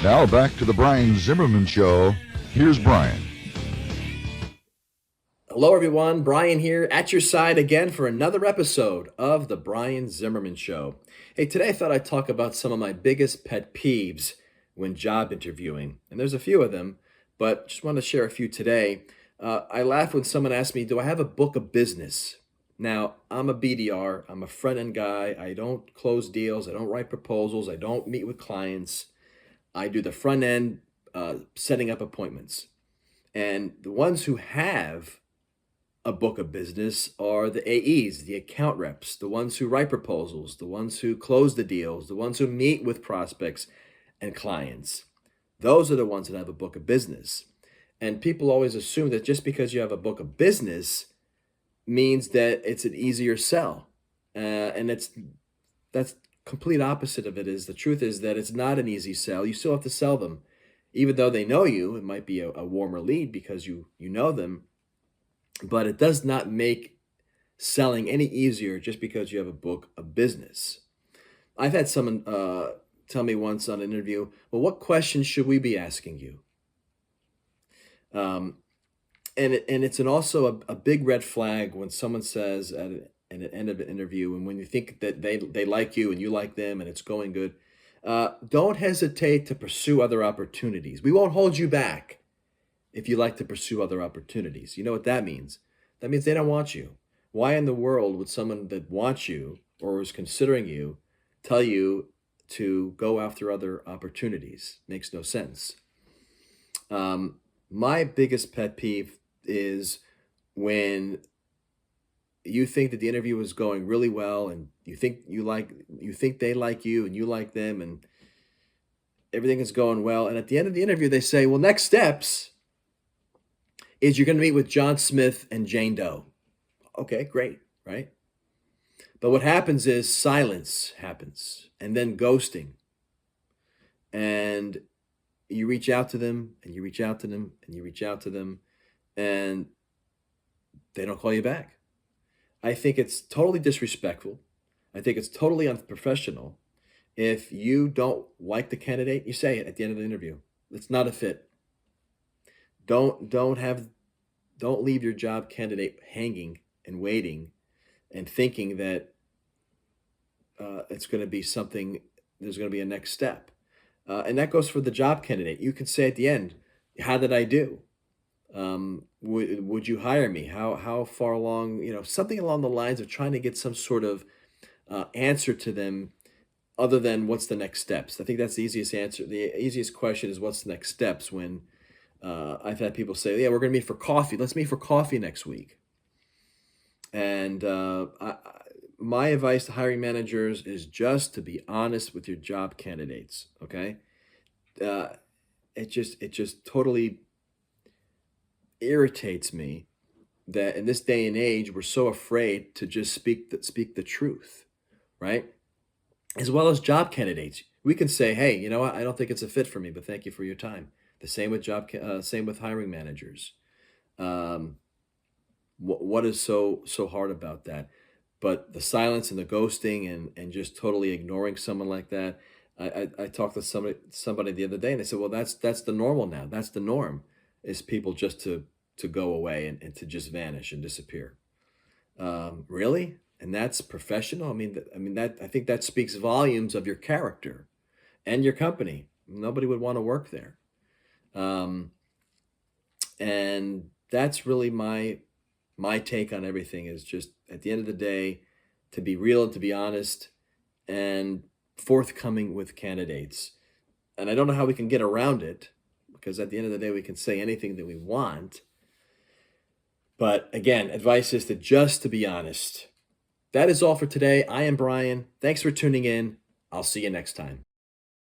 Now back to the Brian Zimmerman Show. Here's Brian. Hello, everyone. Brian here at your side again for another episode of The Brian Zimmerman Show. Hey, today I thought I'd talk about some of my biggest pet peeves when job interviewing. And there's a few of them, but just want to share a few today. I laugh when someone asks me, do I have a book of business? Now, I'm a BDR, I'm a front end guy. I don't close deals, I don't write proposals, I don't meet with clients. I do the front end setting up appointments. And the ones who have a book of business are the AEs, the account reps, the ones who write proposals, the ones who close the deals, the ones who meet with prospects and clients. Those are the ones that have a book of business. And people always assume that just because you have a book of business means that it's an easier sell. And that's complete opposite of it. Is the truth is that it's not an easy sell. You still have to sell them. Even though they know you, it might be a warmer lead because you know them, but it does not make selling any easier just because you have a book of business. I've had someone tell me once on an interview, well, what questions should we be asking you? And it's also a big red flag when someone says at the end of an interview, and when you think that they like you and you like them and it's going good, don't hesitate to pursue other opportunities. We won't hold you back if you like to pursue other opportunities. You know what that means? That means they don't want you. Why in the world would someone that wants you or is considering you tell you to go after other opportunities? Makes no sense. My biggest pet peeve is when you think that the interview is going really well and you think they like you and you like them and everything is going well, and at the end of the interview they say, well, next steps is you're going to meet with John Smith and Jane Doe. Okay, great, right? But what happens is silence happens and then ghosting. And you reach out to them and you reach out to them and you reach out to them and they don't call you back. I think it's totally disrespectful. I think it's totally unprofessional. If you don't like the candidate, you say it at the end of the interview. It's not a fit. Don't leave your job candidate hanging and waiting and thinking that it's going to be something, there's going to be a next step. And that goes for the job candidate. You can say at the end, how did I do? Would you hire me? How far along, something along the lines of trying to get some sort of answer to them other than what's the next steps. I think that's the easiest answer. The easiest question is what's the next steps when I've had people say, yeah, we're going to meet for coffee. Let's meet for coffee next week. And my advice to hiring managers is just to be honest with your job candidates. Okay. It just totally irritates me that in this day and age, we're so afraid to just speak the truth, right? As well as job candidates. We can say, hey, you know what? I don't think it's a fit for me, but thank you for your time. The same with same with hiring managers. What is so hard about that? But the silence and the ghosting and just totally ignoring someone like that. I talked to somebody the other day and they said, well, that's the normal now. That's the norm, is people just to go away and to just vanish and disappear. Really? And that's professional? I think that speaks volumes of your character and your company. Nobody would want to work there. And that's really my take on everything, is just at the end of the day, to be real and to be honest and forthcoming with candidates. And I don't know how we can get around it, because at the end of the day, we can say anything that we want. But again, advice is to be honest. That is all for today. I am Brian. Thanks for tuning in. I'll see you next time.